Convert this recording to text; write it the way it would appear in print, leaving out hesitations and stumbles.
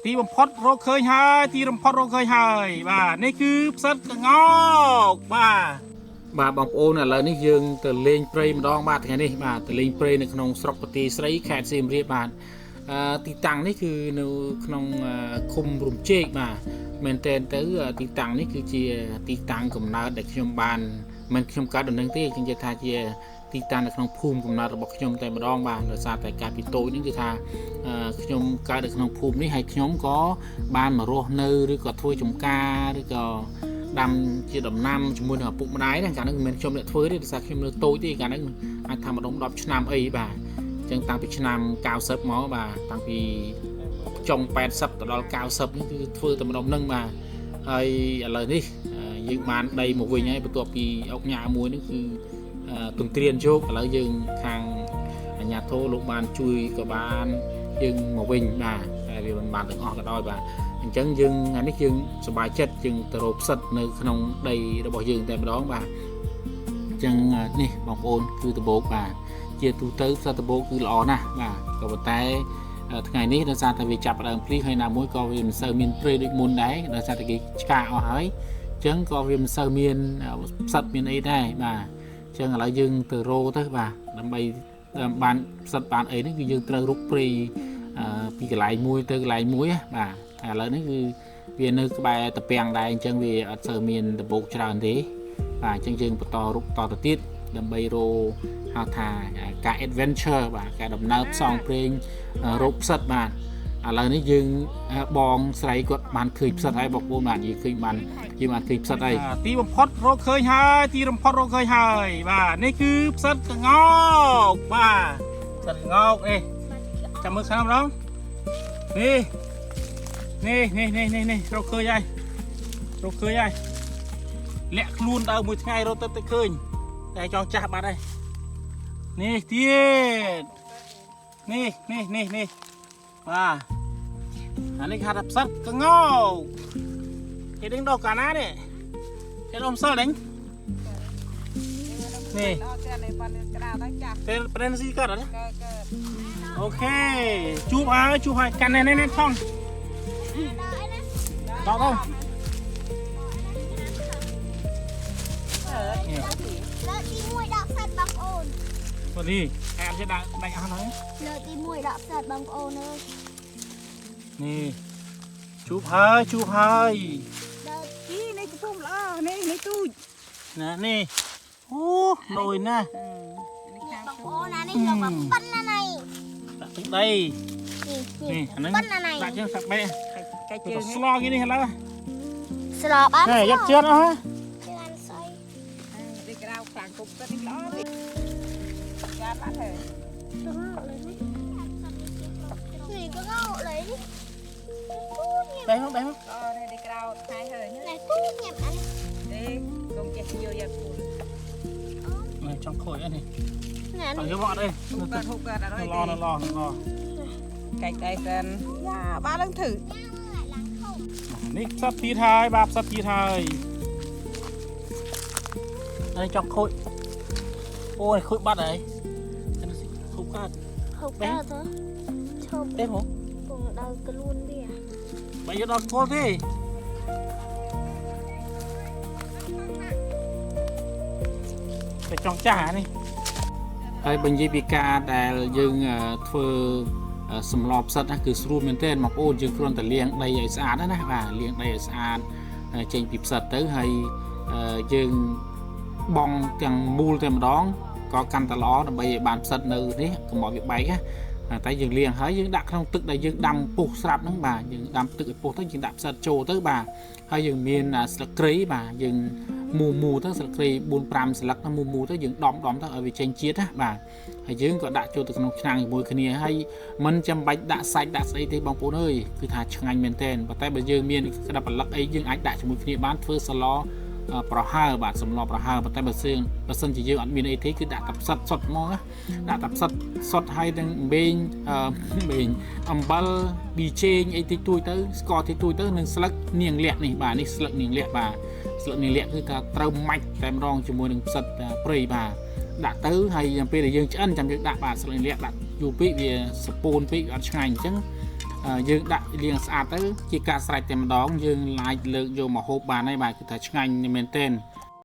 ตีบำพดโรเคยหายตีบำพดโรเคยหายนี่คือสัตว์งอกบางโอนอะไรนี่ยังแต่เลี้ยงเปรย์มันดองบาดไงนี่แต่เลี้ยงเปรย์ในขนมสระปฏิสไรแขกเสียมเรียบบาดตีตังนี่คือในขนมคุมรุมเจกเมนเทนแต่ตีตังนี่คือเจียตีตังกับนาเด็กชมบานมันชมการดำเนินที่จึงจะทาเจียตีตังในขนมภูมิกับนาระบบชมแต่มาดองบานโดยสารแต่การปิโต้นี่คือทาชมการในขนมภูมินี่ให้ชมก็บานมาโรเนอร์หรือก็ถ้วยชมกาหรือก็ดำจีดำน้ำจมูกหัวปุกมาได้ดังการนั้นมันชมเนี่ยถ้วยได้สักชมเนี่ยโต้ที่การนั้นอาจทำมาดองดอกชนามเอ้บ่าจังตั้งปีชนามกาวเซิร์ฟหมอบ่าตั้งปีจง8 ซับตลอด9 ซับนี่คือធ្វើតែម្ដងនឹងបាទហើយឥឡូវនេះយើងបានដីមកវិញហើយបន្ទាប់ពីអុកញ៉ាមួយនេះគឺទុនត្រៀនជោគឥឡូវយើងខាងអាជ្ញាធរលោកបានជួយក៏បានយើងមកវិញបាទតែវាមិនបានទាំងអស់ក៏ដោយបាទអញ្ចឹងយើងអានេះយើងសប្បាយចិត្តយើងទៅរកផ្សិតនៅក្នុងដីរបស់យើងតែម្ដងបាទអញ្ចឹងនេះបងប្អូនគឺតបោកបាទជាទូទៅផ្សិតតបោកគឺល្អណាស់បាទក៏ប៉ុន្តែថ្ងៃនេះដោយសារតែវាចាប់ដើមភ្លៀងហើយណាមួយក៏វាមិនសូវមានព្រៃដូចមុនដែរដោយសារតែគេឆ្កាអស់ហើយអញ្ចឹងក៏វាមិនសូវមានផ្សិតមានអីដែរបាទអញ្ចឹងឥឡូវយើងទៅរោទៅបាទដើម្បីបានផ្សិតបានអីនេះគឺយើងត្រូវរុកព្រៃពីកន្លែងមួយទៅកន្លែងមួយបាទឥឡូវនេះគឺវានៅក្បែរតាពាំងដែរអញ្ចឹងវាអត់សូវមានដំបូកច្រើនទេបាទអញ្ចឹងយើងបន្តរុកតទៅទៀតដើម្បីរោហៅថាការ adventure បាទការដំណើរផ្សងព្រេងរកផ្សិតបាទឥឡូវនេះយើងបងស្រីគាត់បានឃើញផ្សិតហើយបងប្អូនបាទយើងឃើញបានឃើញផ្សិតហើយទីបំផុតរកឃើញហើយទីបំផុតរកឃើញហើយបាទនេះគឺផ្សិតកងោកបាទផ្សិតកងោកចាំមើលខាងម្ដងនេះរកឃើញហើយលាក់ខ្លួនដើរមួយថ្ងៃរត់ទៅឃើញតែចង់ចាស់បាត់ហើយនេះទៀតនេះបាទអានេះហៅថាផ្សិតកងោកគេដឹងដល់កាលណានេះគេដល់ម្សិលហ្នឹងនេះពេលប្រេនស៊ីកើតអត់អូខេជួបហើយកាន់នេះថងដល់លើទី1ដាក់ផ្សិតបងប្អូននេះអានចេះដាក់អស់ហើយលើទី1ដាក់ផ្សិតបងប្អូនអើយនេះជួបហើយដល់ទីនេះកំពុងល្អនេះទូចណានេះអូលយណាស់បងប្អូនណានេះយកមកប៉ិនណានេះដាក់ទឹកដីនេះអាហ្នឹងដាក់ជើងសាក់បេកែជើងស្លគេនេះឥឡូវស្លបានយកជឿនអស់ហ៎ខាងគុកទៅនេះល្អនេះយ៉ាបាត់ហើយទៅងោកលើនេះក៏ងោកលើនេះđây không đây đi cào hai hơi này cũng nhẹp anh đi cùng chặt nhiều dẹp này trong khối này ở cái bọ đây hút cả rồi lo cạch đây cần ba lần thử nick sắp tí thai bạp sắp tí thai đây trong khối ôi khối bắt đấy không cắt thôi đẹp không cùng đâu cái luôn đi bây giờ đọc cô đi phải trong chả này đây bệnh gì bị ca để dừng thưa sầm lọp sắtคือสรูมเมนเทนមកអូនយើងគ្រាន់តែលាងដីឲ្យស្អាតណាបាទលាងដីឲ្យស្អាតចេញពីផ្សិតទៅហើយយើងបងទាំងមូលតែម្ដងក៏កាន់តែល្អដើម្បីឲ្យបានផ្សិតនៅនេះកុំឲ្យវាបែកណាតែយើងលាងហើយយើងដាក់ក្នុងទឹកដែលយើងដាំពុះស្រាប់ហ្នឹងបាទយើងដាំទឹកឲ្យពុះទៅយើងដាក់ផ្សិតចូលទៅបាទហើយយើងមានស្លឹកគ្រៃបាទយើងមូទៅស្លឹកគ្រៃ 4-5 ស្លឹកទៅមូទៅយើងដំទៅឲ្យវាចេញជាតិណាបាទហើយយើងក៏ដាក់ចូលទៅក្នុងឆ្នាំងជាមួយគ្នាហើយមិនចាំបាច់ដាក់សាច់ដាក់ស្អីទេបងប្អូនអើយគឺថាឆ្ងាញ់មែនទែនប៉ុន្តែបើយើងមានក្តាប់ប្លឹកអីយើងអាចដាក់ជាមួយគ្នាបានធ្វើសឡប្រហើបាទសម្លប្រហើប៉ុន្តែបើសិនជាយើងអត់មានអីទេគឺដាក់តែផ្សិតសុតហ្មងណាដាក់តែផ្សិតសុតហើយនឹងមេងអំបិលប៊ីចេងអីតិចតួចទៅស្ករតិចតួចទៅនឹងស្លឹកនាងលះនេះបាទនេះស្លឹកនាងលះបាទស្លឹកនាងលះគឺថាត្រូវម៉ាច់តែម្ដងជាមួយនឹងផ្សិតព្រៃបាទដាក់ទៅហើយពេលដែលយើងឆ្អិនចាំយើងដាក់បាទស្លឹកនាងលះដាក់យូរពេកវាសពូនពេកអត់ឆ្ងាញ់អញ្ចឹង យើងដាក់លាងស្អាតទៅជាការស្រេចតែម្ដងយើងឡាយលើកយកមកហូបបានហើយបាទគឺថាឆ្ងាញ់មែនទែន